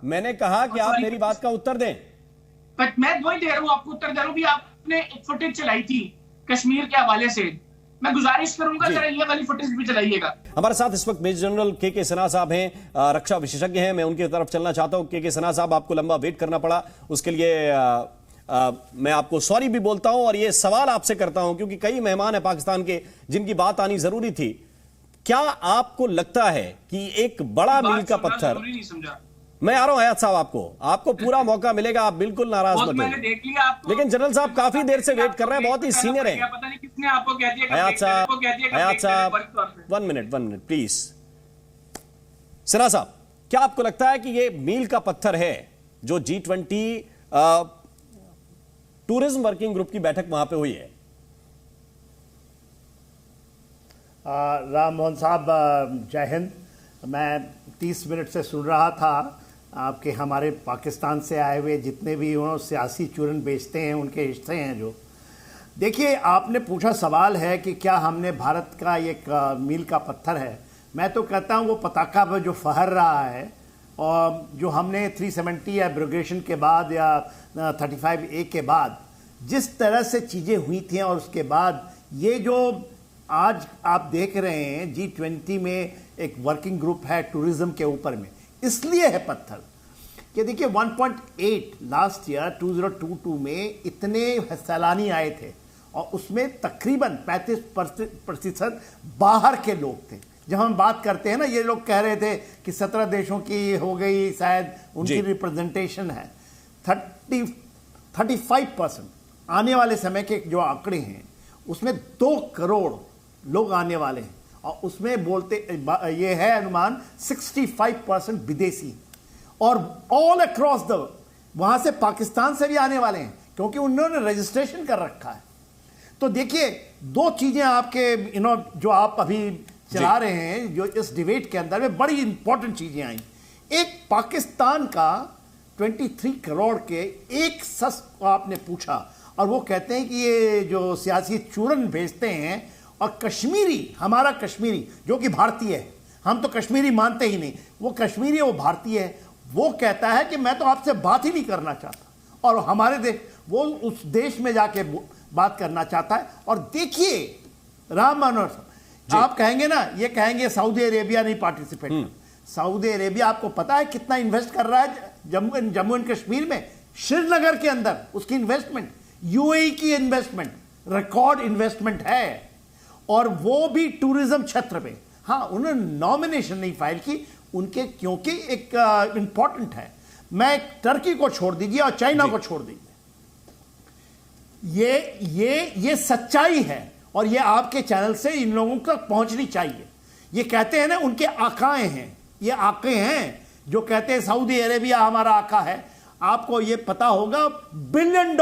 [SPEAKER 1] मैंने कहा कि आप मेरी बात का उत्तर दें।
[SPEAKER 11] मैं वही दे रहा हूं, आपको उत्तर दे रहा हूं भी। आपने एक फुटेज चलाई थी कश्मीर के हवाले से, मैं गुजारिश करूंगा जरा ये वाली फुटेज भी चलाइएगा।
[SPEAKER 1] हमारे साथ इस वक्त मेजर जनरल के सिन्हा साहब हैं, रक्षा विशेषज्ञ हैं। मैं उनकी तरफ चलना चाहता हूं। के सिन्हा साहब, आपको लंबा वेट करना पड़ा, उसके लिए मैं आपको सॉरी भी बोलता हूं और ये सवाल आपसे करता हूं क्योंकि कई मेहमान हैं पाकिस्तान के जिनकी बात आनी जरूरी थी। क्या आपको लगता है कि एक बड़ा मील का पत्थर, मैं आ रहा हूं हयात साहब, आपको पूरा मौका मिलेगा, आप बिल्कुल नाराज मत होइए, लेकिन जनरल साहब काफी देर से वेट कर रहे हैं, बहुत ही सीनियर हैं। हयात साहब 1 मिनट प्लीज। सिन्हा साहब, क्या आपको लगता है कि ये मील का पत्थर है जो G20 टूरिज्म वर्किंग ग्रुप की बैठक वहां पे हुई है?
[SPEAKER 12] राम मोहन साहब, जय हिंद। मैं 30 मिनट से सुन रहा था आपके हमारे पाकिस्तान से आए हुए जितने भी सियासी चूरन बेचते हैं उनके हिस्से हैं जो। देखिए, आपने पूछा सवाल है कि क्या हमने भारत का एक मील का पत्थर है। मैं तो कहता हूँ वो पताका पर जो फहर रहा है और जो हमने 370 एब्रोगेशन के बाद या 35A के बाद जिस तरह से चीज़ें हुई थी और उसके बाद ये जो आज आप देख रहे हैं G20 में एक वर्किंग ग्रुप है टूरिज्म के ऊपर में, इसलिए है पत्थर कि देखिए 1.8 लास्ट ईयर 2022 में इतने सैलानी आए थे और उसमें तकरीबन 35% बाहर के लोग थे। जब हम बात करते हैं ना, ये लोग कह रहे थे कि 17 देशों की हो गई शायद उनकी रिप्रेजेंटेशन है, 35% आने वाले समय के जो आंकड़े हैं उसमें 2 करोड़ लोग आने वाले हैं और उसमें बोलते ये है अनुमान 65% विदेशी और ऑल अक्रॉस द, वहां से पाकिस्तान से भी आने वाले हैं क्योंकि उन्होंने रजिस्ट्रेशन कर रखा है। तो देखिए 2 चीजें आपके जो आप अभी चला रहे हैं जो इस डिबेट के अंदर में बड़ी इंपॉर्टेंट चीजें आई। एक पाकिस्तान का 23 करोड़ के एक शख्स को आपने पूछा और वो कहते हैं कि ये जो सियासी चूरन भेजते हैं और कश्मीरी, हमारा कश्मीरी जो कि भारतीय है, हम तो कश्मीरी मानते ही नहीं, वो कश्मीरी है, वो भारतीय है, वो कहता है कि मैं तो आपसे बात ही नहीं करना चाहता और हमारे देश, वो उस देश में जाके बात करना चाहता है। और देखिए राम मनोहर, आप कहेंगे ना, ये कहेंगे सऊदी अरेबिया नहीं पार्टिसिपेट। सऊदी अरेबिया आपको पता है कितना इन्वेस्ट कर रहा है जम्मू एंड कश्मीर में, श्रीनगर के अंदर उसकी इन्वेस्टमेंट, यूएई की इन्वेस्टमेंट, रिकॉर्ड इन्वेस्टमेंट है और वो भी टूरिज्म क्षेत्र पे। हाँ, उन्होंने नॉमिनेशन नहीं फाइल की, उनके क्योंकि एक इंपॉर्टेंट है। मैं टर्की को छोड़ दीजिए और चाइना को छोड़ दीजिए, ये सच्चाई है और ये आपके चैनल से इन लोगों तक पहुंचनी चाहिए। ये कहते हैं ना उनके आकाएं हैं, ये आके हैं जो कहते हैं सऊदी अरेबिया हमारा आका है। आपको ये पता होगा $1 बिलियन,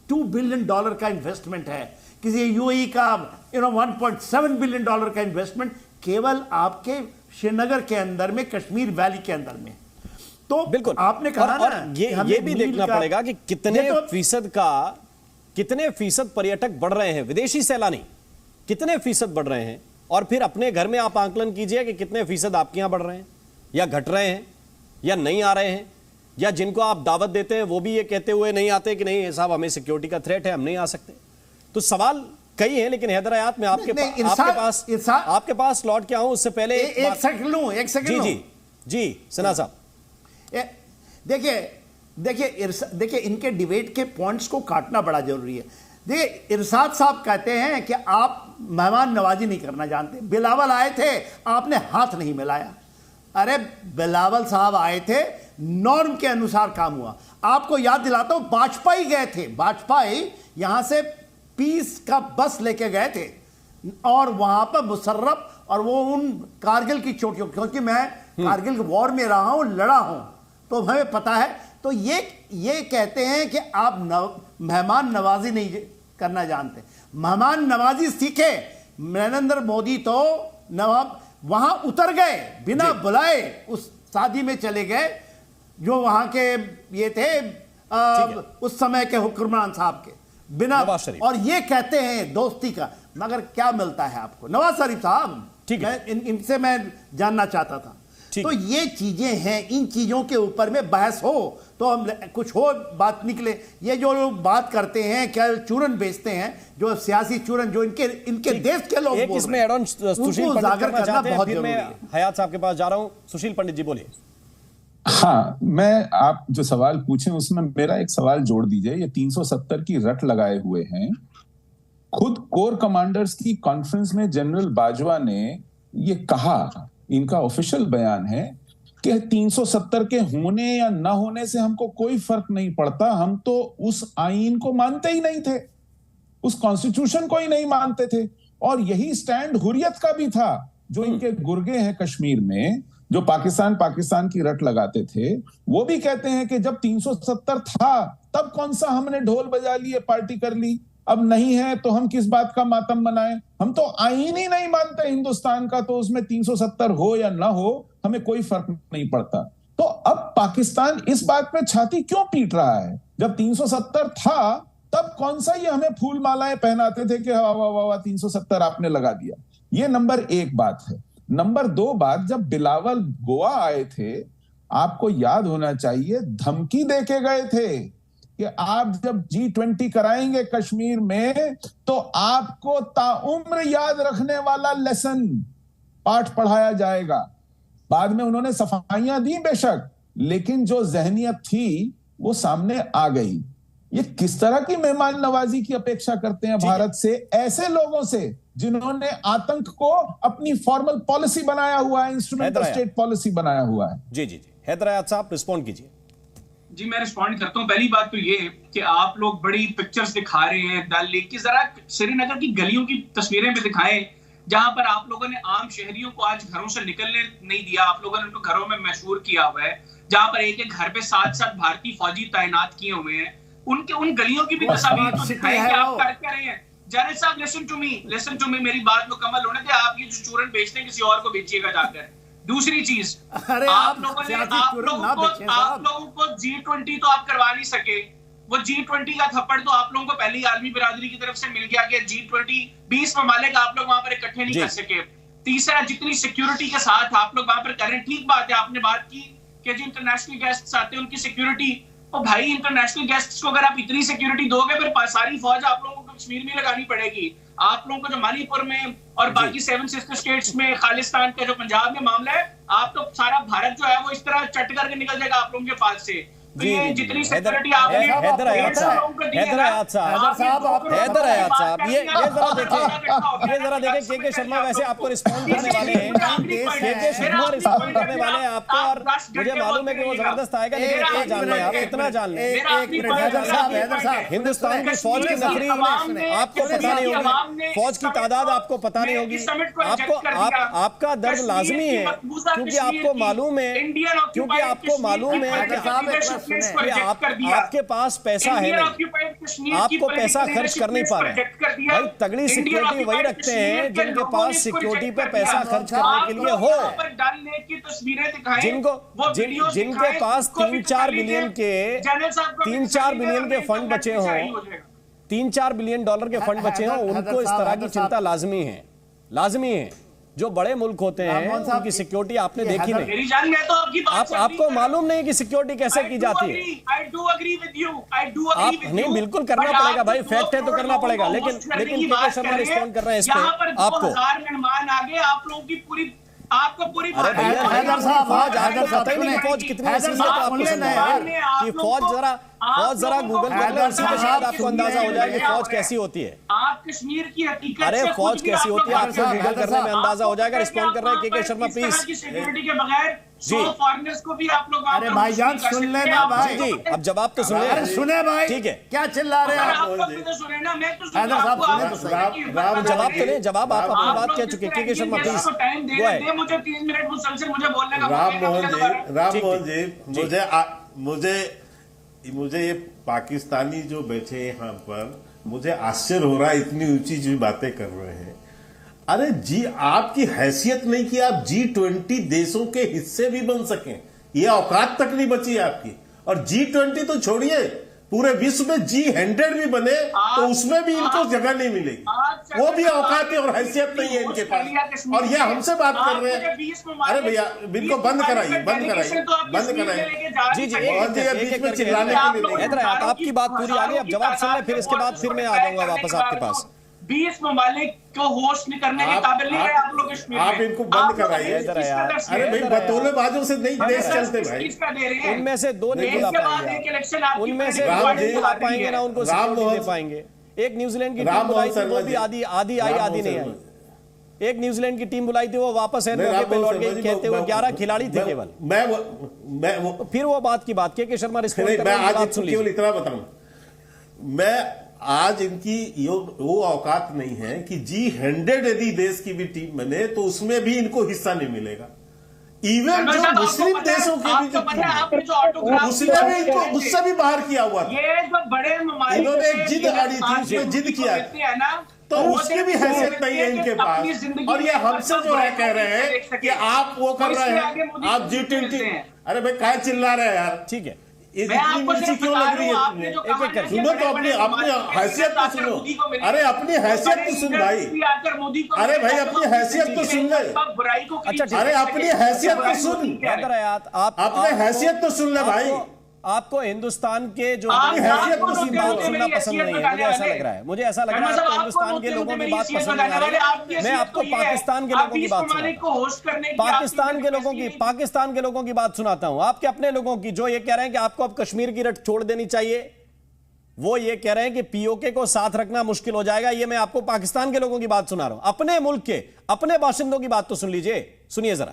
[SPEAKER 12] $2 बिलियन का इन्वेस्टमेंट है किसी यूएई का, 1.7 बिलियन का इन्वेस्टमेंट केवल आपके श्रीनगर के अंदर में, कश्मीर वैली के अंदर में। तो
[SPEAKER 1] बिल्कुल
[SPEAKER 12] आपने कहा
[SPEAKER 1] और ये भी देखना पड़ेगा कि कितने फीसद पर्यटक बढ़ रहे हैं, विदेशी सैलानी कितने फीसद बढ़ रहे हैं, और फिर अपने घर में आप आंकलन कीजिए कि कितने फीसद आपके यहां बढ़ रहे हैं या घट रहे हैं या नहीं आ रहे हैं, या जिनको आप दावत देते हैं वो भी ये कहते हुए नहीं आते कि नहीं साहब हमें सिक्योरिटी का थ्रेट है, हम नहीं आ सकते। तो सवाल कई हैं, लेकिन हैदर हयात में आपके पास लौट के आऊं उससे पहले
[SPEAKER 12] एक सेकंड
[SPEAKER 1] जी सिन्हा साहब,
[SPEAKER 12] देखिए इनके डिबेट के पॉइंट्स को काटना बड़ा जरूरी है। देखिए इरशाद साहब कहते हैं कि आप मेहमान नवाजी नहीं करना जानते। बिलावल आए थे, आपने हाथ नहीं मिलाया। अरे बिलावल साहब आए थे, नॉर्म के अनुसार काम हुआ। आपको याद दिलाता हूं, वाजपेयी गए थे, वाजपेयी यहां से पीस का बस लेके गए थे और वहां पर मुशर्रफ और वो उन कारगिल की चोटियों, क्योंकि मैं कारगिल वॉर में रहा हूं, लड़ा हूं, तो हमें पता है। तो ये कहते हैं कि आप मेहमान नवाजी नहीं करना जानते। मेहमान नवाजी सीखे। नरेंद्र मोदी तो नवाब वहां उतर गए, बिना बुलाए उस शादी में चले गए जो वहां के ये थे उस समय के हुक्मरान साहब के, बिना, और ये कहते हैं दोस्ती का, मगर क्या मिलता है आपको? नवाज शरीफ साहब, इनसे मैं जानना चाहता था। तो ये चीजें हैं, इन चीजों के ऊपर में बहस हो तो हम कुछ हो बात निकले। ये जो लोग बात करते हैं क्या चूरन बेचते हैं, जो सियासी चूरन जो इनके देश के लोग
[SPEAKER 1] एक इसमें एड ऑन सुशील पंडित करना चाहते हैं, फिर मैं हयात साहब के पास जा रहा हूं। सुशील पंडित जी बोलिए।
[SPEAKER 7] हाँ, मैं आप जो सवाल पूछे उसमें मेरा एक सवाल जोड़ दीजिए। ये 370 की रट लगाए हुए हैं। खुद कोर कमांडर्स की कॉन्फ्रेंस में जनरल बाजवा ने ये कहा, इनका ऑफिशियल बयान है कि 370 के होने या ना होने से हमको कोई फर्क नहीं पड़ता, हम तो उस आईन को मानते ही नहीं थे, उस कॉन्स्टिट्यूशन को ही नहीं मानते थे। और यही स्टैंड हुर्रियत का भी था, जो इनके गुर्गे हैं कश्मीर में, जो पाकिस्तान की रट लगाते थे, वो भी कहते हैं कि जब 370 था तब कौन सा हमने ढोल बजा लिए, पार्टी कर ली, अब नहीं है तो हम किस बात का मातम मनाएं, हम तो आईन ही नहीं मानते हिंदुस्तान का, तो उसमें 370 हो या ना हो हमें कोई फर्क नहीं पड़ता। तो अब पाकिस्तान इस बात पे छाती क्यों पीट रहा है? जब 370 था तब कौन सा ये हमें फूल मालाएं पहनाते थे कि वाह 370 आपने लगा दिया। ये नंबर 1 बात है। नंबर 2 बात, जब बिलावल गोवा आए थे, आपको याद होना चाहिए धमकी देके गए थे कि आप जब G20 कराएंगे कश्मीर में तो आपको ताउम्र याद रखने वाला लेसन पाठ पढ़ाया जाएगा। बाद में उन्होंने सफाइयां दी बेशक, लेकिन जो जहनियत थी वो सामने आ गई। ये किस तरह की मेहमान नवाजी की अपेक्षा करते हैं भारत से, ऐसे लोगों से जिन्होंने आतंक को अपनी फॉर्मल पॉलिसी बनाया हुआ है, इंस्ट्रूमेंटल स्टेट पॉलिसी बनाया हुआ है।
[SPEAKER 1] जी हैदर हयात साहब रिस्पॉन्ड कीजिए।
[SPEAKER 11] जी मैं रिस्पॉन्ड करता हूँ। पहली बात तो ये कि आप लोग बड़ी पिक्चर्स दिखा रहे हैं डल लेक की, जरा श्रीनगर की गलियों की तस्वीरें भी दिखाएं जहां पर आप लोगों ने आम शहरियों को आज घरों से निकलने नहीं दिया, आप लोगों ने उनको घरों में मशहूर किया हुआ है, जहां पर एक एक घर पे 7-7 भारतीय फौजी तैनात किए हुए हैं। उन गलियों की भी तस्वीर तो दिखाएं कि आप कर क्या रहे हैं। जावेद साहब लिसन टू मी, मेरी बात मुकम्मल होने दे। आप ये जो चूरन बेचते हैं किसी और को बेचिएगा जाकर। दूसरी चीज, आप लोगों को G20 तो आप करवा नहीं सके, वो G20 का थप्पड़ तो आप लोगों को पहली आलमी बिरादरी की तरफ से मिल गया कि G20 20 ममालिक आप लोग वहां पर इकट्ठे नहीं कर सके। तीसरा, जितनी सिक्योरिटी के साथ आप लोग वहां पर करें, ठीक बात है, आपने बात की कि जो इंटरनेशनल गेस्ट्स आते हैं उनकी सिक्योरिटी, और भाई इंटरनेशनल गेस्ट्स को अगर आप इतनी सिक्योरिटी दोगे फिर सारी फौज आप लोगों को कश्मीर में लगानी पड़ेगी। आप लोगों को जो मणिपुर में और बाकी 7 सिस्टर स्टेट्स में, खालिस्तान का जो पंजाब में मामला है, आप तो सारा भारत जो है वो इस तरह चट करके निकल जाएगा आप लोगों के पास से। तो ये जितनी सिक्योरिटी आपने
[SPEAKER 1] हैदर हयात साहब, हैदर हयात साहब, हैदर हयात साहब, ये जरा देखें के शर्मा वैसे आपको रिस्पॉन्ड करने वाले हैं, के शर्मा रिस्पॉन्ड करने वाले हैं आपको, और मुझे मालूम है कि वो जबरदस्त आएगा, लेकिन इतना जान लें आप, इतना जान लें, हिंदुस्तान की फौज की नफरी आपको पता नहीं होगी, फौज की तादाद आपको पता नहीं होगी, आपका दर्द लाजमी है, क्योंकि आपको मालूम है, क्योंकि आपको मालूम है कि आपके पास पैसा है नहीं, आपको पैसा खर्च कर नहीं पा रहे हैं। भाई तगड़ी सिक्योरिटी वही रखते हैं जिनके पास सिक्योरिटी पे पैसा खर्च करने के लिए हो, जिनके पास 3-4 बिलियन के फंड बचे हों, 3-4 बिलियन डॉलर के फंड बचे हों, उनको इस तरह की चिंता लाजमी है। जो बड़े मुल्क होते हैं उनकी सिक्योरिटी आपने देखी नहीं, आपको मालूम नहीं कि सिक्योरिटी कैसे की जाती है। आप नहीं, बिल्कुल करना पड़ेगा भाई, फैक्ट है तो करना पड़ेगा, लेकिन के शर्मा रिस्पॉन्ड कर रहे हैं इस पे आपको।
[SPEAKER 11] आपको पूरी
[SPEAKER 1] अरे भैया हैदर साहब, आपको पता ही नहीं फौज कितनी हसीन है, तो आपको सुनना है कि फौज जरा गूगल कर ले, उससे शायद आपको अंदाजा हो जाए कि फौज कैसी होती है।
[SPEAKER 11] आप कश्मीर की हकीकत,
[SPEAKER 1] अरे फौज कैसी होती है आपको गूगल करने में अंदाजा हो जाएगा। रिस्पॉन्ड कर रहे हैं के शर्मा प्लीज।
[SPEAKER 11] सिक्योरिटी के बगैर जी फॉरेनर्स को भी आप लोग,
[SPEAKER 12] अरे भाईजान सुन लेना भाई,
[SPEAKER 1] जी अब जवाब तो सुने।
[SPEAKER 12] अरे सुने भाई,
[SPEAKER 1] ठीक है,
[SPEAKER 12] क्या चिल्ला रहे हैं आप?
[SPEAKER 11] सुने ना, मैं तो
[SPEAKER 12] हैदर साहब सुने तो सही,
[SPEAKER 1] जवाब तो नहीं, जवाब आप अपनी बात कह चुके। के शर्मा प्लीज
[SPEAKER 11] टाइम दे मुझे 3 मिनट मुसलसल मुझे बोलने का।
[SPEAKER 8] राम मोहन जी, मुझे ये पाकिस्तानी जो बैठे यहाँ पर, मुझे आश्चर्य हो रहा है, इतनी ऊंची ऊंची बातें कर रहे हैं। अरे जी, आपकी हैसियत नहीं कि आप G20 देशों के हिस्से भी बन सकें, ये औकात तक नहीं बची आपकी। और G20 तो छोड़िए, पूरे विश्व में G100 भी बने तो उसमें भी इनको जगह नहीं मिलेगी, वो भी औकात है और हैसियत नहीं है इनके पास, और ये हमसे बात कर रहे हैं। अरे भैया इनको बंद कराइए।
[SPEAKER 1] जी बीच में चिल्लाने के लिए आपकी बात पूरी आ गई, अब जवाब सुन ले, फिर इसके बाद फिर मैं आ जाऊंगा वापस आपके पास।
[SPEAKER 11] 20 ममालिक को होस्ट नहीं करने के काबिल नहीं है आप लोग कश्मीर में।
[SPEAKER 8] आप इनको बंद कराइए। अरे भाई बतौलेबाजों से नहीं देश चलते भाई।
[SPEAKER 1] उनमें से 2 नहीं बुला पाएंगे, उनमें से 2 नहीं बुला पाएंगे ना, उनको सिक्योरिटी दे पाएंगे। एक न्यूजीलैंड की टीम बुलाई थी, वो भी आधी आई आधी नहीं आई। एक न्यूजीलैंड की टीम बुलाई थी, वो वापस है पे लौट गई, कहते हुए 11 खिलाड़ी थे केवल।
[SPEAKER 8] मैं
[SPEAKER 1] फिर वो बात की बात के शर्मा रिस्पॉन्ड कर
[SPEAKER 8] रहे हैं। आज केवल इतना बताऊं, मैं आज इनकी वो औकात नहीं है कि G100 यदि देश की भी टीम बने तो उसमें भी इनको हिस्सा नहीं मिलेगा। इवन जो मुस्लिम देशों के भी उसने भी इनको उससे भी बाहर किया हुआ था।
[SPEAKER 11] ये जो बड़े
[SPEAKER 8] इन्होंने एक जिद अड़ी थी, उसमें जिद किया तो उसकी भी हैसियत नहीं है इनके पास। और ये हमसे जो है कह रहे हैं कि आप वो कर रहे हैं, आप G20। अरे भाई क्या चिल्ला रहे हैं यार,
[SPEAKER 1] ठीक है,
[SPEAKER 8] इतनी मिर्ची क्यों लग रही है? सुनो तो अपनी हैसियत तो सुनो। अरे अपनी हैसियत तो सुन भाई, अरे भाई अपनी हैसियत तो सुन ले।
[SPEAKER 1] अच्छा
[SPEAKER 8] अरे अपनी हैसियत तो सुन, अपने हैसियत तो सुन ले भाई।
[SPEAKER 1] आपको हिंदुस्तान के जो हैसियत की बात सुनना पसंद नहीं है, मुझे ऐसा लग रहा है, आपको हिंदुस्तान के लोगों की बात पसंद नहीं आ रही। मैं आपको पाकिस्तान के लोगों की बात पाकिस्तान के लोगों की बात सुनाता हूं, आपके अपने लोगों की, जो ये कह रहे हैं कि आपको अब कश्मीर की रट छोड़ देनी चाहिए। वो ये कह रहे हैं कि पीओके को साथ रखना मुश्किल हो जाएगा। ये मैं आपको पाकिस्तान के लोगों की बात सुना रहा हूं, अपने मुल्क के अपने बाशिंदों की बात तो सुन लीजिए, सुनिए जरा।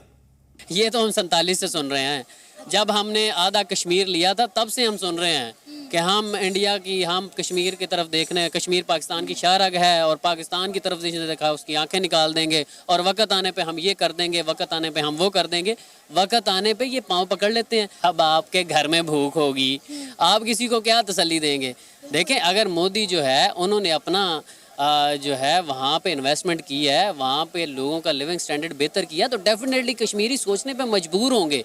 [SPEAKER 13] ये तो हम 47 से सुन रहे हैं, जब हमने आधा कश्मीर लिया था तब से हम सुन रहे हैं कि हम इंडिया की, हम कश्मीर की तरफ देखने, कश्मीर पाकिस्तान की शाहरग है और पाकिस्तान की तरफ जिसने देखा उसकी आंखें निकाल देंगे और वक्त आने पे हम ये कर देंगे, वक्त आने पे हम वो कर देंगे। वक्त आने पे ये पाँव पकड़ लेते हैं। अब आपके घर में भूख होगी, आप किसी को क्या तसल्ली देंगे? देखें, अगर मोदी जो है उन्होंने अपना जो है वहाँ पे इन्वेस्टमेंट की है, वहाँ पे लोगों का लिविंग स्टैंडर्ड बेहतर किया, तो डेफिनेटली कश्मीरी सोचने पे मजबूर होंगे।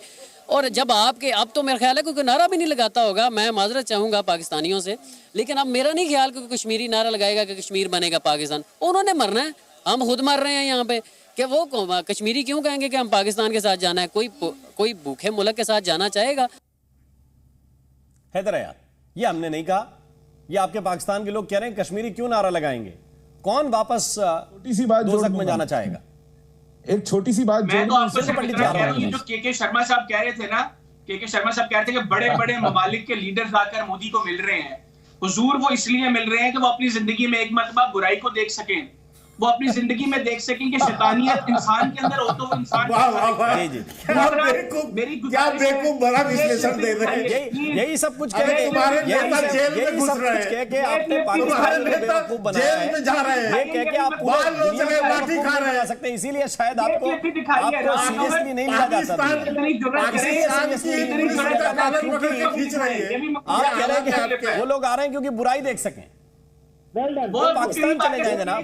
[SPEAKER 13] और जब आपके, अब तो मेरा ख्याल है कोई नारा भी नहीं लगाता होगा, मैं माजरत चाहूँगा पाकिस्तानियों से, लेकिन अब मेरा नहीं ख्याल कि कश्मीरी नारा लगाएगा कि कश्मीर बनेगा पाकिस्तान। उन्होंने मरना है, हम खुद मर रहे हैं यहाँ पे। कि वो कश्मीरी क्यों कहेंगे कि हम पाकिस्तान के साथ जाना है? कोई भूखे मुल्क के साथ जाना चाहेगा?
[SPEAKER 1] हैदर हयात, ये हमने नहीं कहा, ये आपके पाकिस्तान के लोग कह रहे हैं कश्मीरी क्यों नारा लगाएंगे। कौन वापस
[SPEAKER 7] छोटी सी बात
[SPEAKER 1] दोज़ख में जाना चाहेगा?
[SPEAKER 7] एक छोटी सी बात
[SPEAKER 11] मैं तो आपको पंडित जो के शर्मा साहब कह रहे थे ना के शर्मा साहब कहते हैं कि बड़े बड़े ममालिक के लीडर्स आकर मोदी को मिल रहे हैं। हुजूर वो इसलिए मिल रहे हैं कि वो अपनी जिंदगी में एक मर्तबा बुराई को देख सकें, वो अपनी जिंदगी में देख सकें कि शैतानियत इंसान के अंदर हो तो वो इंसान
[SPEAKER 12] देखो बड़ा विश्लेषण दे रहे हैं।
[SPEAKER 1] यही सब कुछ कह के आपने पाकिस्तान में बेवकूफ बनाया है, ये कह के आप पूरी दुनिया में लाठी खा रहे हैं। इसीलिए शायद आपको सीरियसली नहीं लिया जाता। आप कह रहे हैं कि वो लोग आ रहे हैं क्योंकि बुराई देख सकें। वो पाकिस्तान चले जाए जनाब,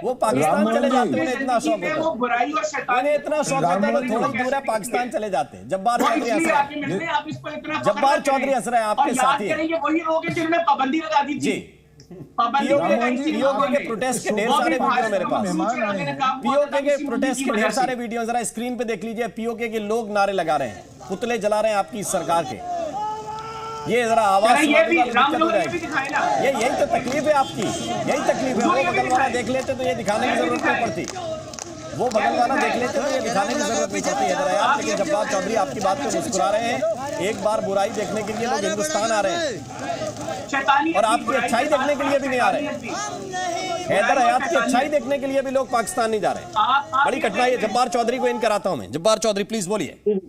[SPEAKER 1] वो पाकिस्तान चले जाते हैं, इतना शौक होता है, उन्हें इतना शौक होता है, थोड़ा दूर है पाकिस्तान चले जाते हैं। जब्बार चौधरी हंस रहे हैं, आपके साथी हैं।
[SPEAKER 11] वही लोग हैं जिन्होंने पाबंदी लगा दी थी।
[SPEAKER 1] पीओके के प्रोटेस्ट के ढेर सारे वीडियो मेरे पास, पीओके के प्रोटेस्ट के ढेर सारे वीडियो जरा स्क्रीन पे देख लीजिए। पीओके के लोग नारे लगा रहे हैं, पुतले जला रहे हैं आपकी सरकार के। ये जरा आवाज यही तो तकलीफ है आपकी, यही तकलीफ है। वो बगल वाला देख लेते तो ये दिखाने की जरूरत नहीं पड़ती, वो बगल वाला देख लेते तो ये दिखाने की जरूरत नहीं पड़ती है जरा यार। लेकिन जब्बार चौधरी आपकी बात पे मुस्कुरा रहे हैं। एक बार बुराई देखने के लिए लोग हिंदुस्तान आ रहे हैं और आपकी अच्छाई देखने के लिए भी नहीं आ रहे। हैदर हयात की अच्छाई देखने के लिए भी लोग पाकिस्तान नहीं जा रहे। बड़ी कठिनाई है। जब्बार चौधरी को इन कराता हूं मैं। जब्बार चौधरी प्लीज बोलिए।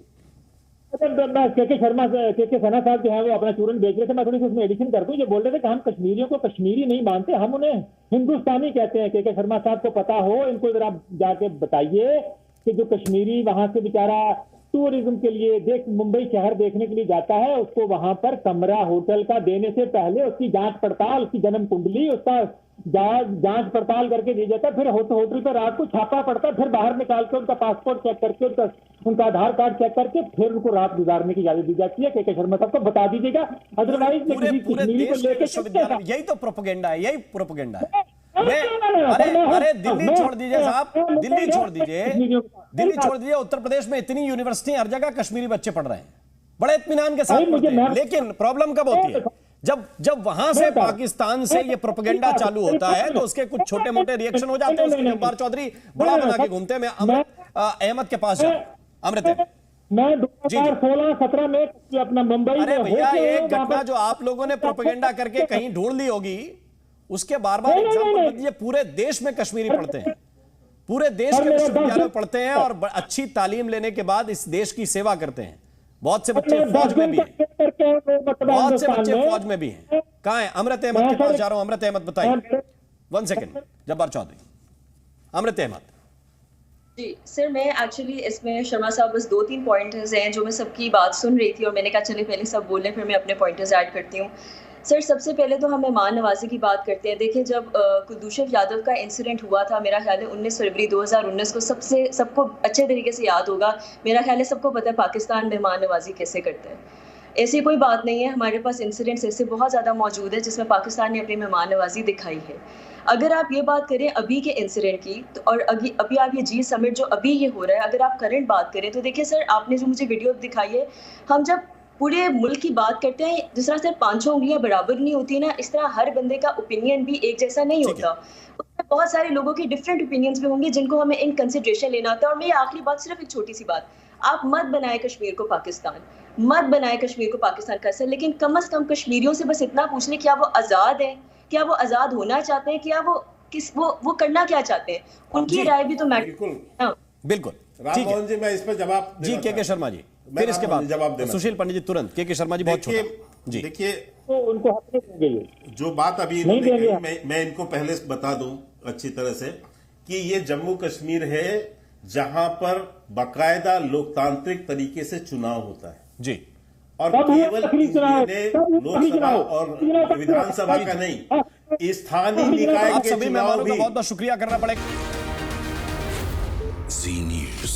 [SPEAKER 10] के शर्मा के सना साहब जो है वो अपना चूरन बेच रहे थे, मैं थोड़ी सी उसमें एडिशन कर दूं। ये बोल रहे थे कि हम कश्मीरियों को कश्मीरी नहीं मानते, हम उन्हें हिंदुस्तानी कहते हैं। के शर्मा साहब को पता हो, इनको जरा जाके बताइए कि जो कश्मीरी वहां से बेचारा टूरिज्म के लिए मुंबई शहर देखने के लिए जाता है, उसको वहां पर कमरा होटल का देने से पहले उसकी जांच पड़ताल, उसकी जन्म कुंडली, उसका जांच पड़ताल करके दी जाता है। फिर होटल पर रात को छापा पड़ता है, फिर बाहर निकाल के उनका पासपोर्ट चेक करके, उनका आधार कार्ड चेक करके फिर उनको रात गुजारने की इजाजत दी जाती है। के शर्मा साहब को बता दीजिएगा, अदरवाइज
[SPEAKER 1] यही तो प्रोपेगेंडा है, यही प्रोपेगेंडा है। अरे दिल्ली छोड़ दीजिए साहब, दिल्ली छोड़ दीजिए, दिल्ली छोड़ दीजिए। उत्तर प्रदेश में इतनी यूनिवर्सिटी, हर जगह कश्मीरी बच्चे पढ़ रहे हैं, बड़े इत्मीनान के साथ पढ़ते हैं। लेकिन प्रॉब्लम कब होती है? जब वहां से पाकिस्तान से ये प्रोपेगेंडा चालू होता है तो उसके कुछ छोटे मोटे रिएक्शन हो जाते हैं। उसके जब्बार चौधरी बड़ा बना के घूमते हैं। मैं अहमद के पास जाऊं। अमृत
[SPEAKER 10] मैं 2016-17 में अपना मुंबई
[SPEAKER 1] अरे भैया एक घटना जो आप लोगों ने प्रोपेगेंडा करके कहीं ढूंढ ली होगी, उसके बार बार एग्जाम्पल दीजिए। पूरे देश में कश्मीरी पढ़ते हैं, पूरे देश के विश्वविद्यालय पढ़ते हैं और अच्छी तालीम लेने के बाद इस देश की सेवा करते हैं। बहुत से बच्चे फौज में भी हैं, बहुत से बच्चे फौज में भी हैं। कहां है? अमृत अहमद के पास जा रहा हूं। अमृत अहमद बताइए। 1 सेकंड। जब्बार चौधरी, अमृत अहमद।
[SPEAKER 9] जी सर, मैं एक्चुअली इसमें शर्मा साहब बस 2-3 पॉइंटर्स हैं जो मैं सबकी बात सुन रही थी और मैंने कहा चले पहले सब बोल लें, फिर मैं अपने पॉइंटर्स ऐड करती हूँ। सर सबसे पहले तो हम मेहमान नवाजी की बात करते हैं। देखिए जब कुलदीप यादव का इंसिडेंट हुआ था, मेरा ख्याल है 19 फरवरी 2019 को सबको अच्छे तरीके से याद होगा। मेरा ख्याल है सबको पता है पाकिस्तान मेहमान नवाजी कैसे करता है। ऐसी कोई बात नहीं है, हमारे पास इंसिडेंट्स ऐसे बहुत ज़्यादा मौजूद है जिसमें पाकिस्तान ने अपनी मेहमान नवाजी दिखाई है। अगर आप ये बात करें अभी के इंसिडेंट की तो, और अभी आप ये जी समिट जो अभी ये हो रहा है, अगर आप करंट बात करें तो देखिए सर, आपने जो मुझे वीडियो दिखाई है, हम जब पूरे मुल्क की बात करते हैं, जिस तरह से 5 उंगलियां बराबर नहीं होती ना, इस तरह हर बंदे का ओपिनियन भी एक जैसा नहीं होता। उसमें बहुत सारे लोगों के डिफरेंट ओपिनियंस भी होंगे जिनको हमें इन कंसिडरेशन लेना होता है। और मेरी आखिरी बात, सिर्फ एक छोटी सी बात, आप मत बनाए कश्मीर को पाकिस्तान, मत बनाए कश्मीर को पाकिस्तान का हिस्सा, लेकिन कम से कम कश्मीरियों से बस इतना पूछ लें, क्या वो आज़ाद है, क्या वो आज़ाद होना चाहते हैं, क्या वो करना क्या चाहते हैं, उनकी राय भी तो
[SPEAKER 1] बिल्कुल।
[SPEAKER 8] राम मोहन जी, मैं इस पर जवाब
[SPEAKER 1] जी के शर्मा जी, फिर इसके बाद
[SPEAKER 8] जवाब देना
[SPEAKER 1] सुशील पंडित जी तुरंत। के शर्मा जी बहुत छोटा जी।
[SPEAKER 8] देखिए
[SPEAKER 10] तो उनको हक नहीं देंगे
[SPEAKER 8] जो बात अभी मैं इनको पहले बता दूं अच्छी तरह से कि ये जम्मू कश्मीर है जहां पर बाकायदा लोकतांत्रिक तरीके से चुनाव होता है
[SPEAKER 1] जी,
[SPEAKER 8] और केवल लोकसभा और विधानसभा का नहीं, स्थानीय निकाय के चुनाव भी।
[SPEAKER 1] बहुत बहुत शुक्रिया करना पड़ेगा।
[SPEAKER 14] जी न्यूज़।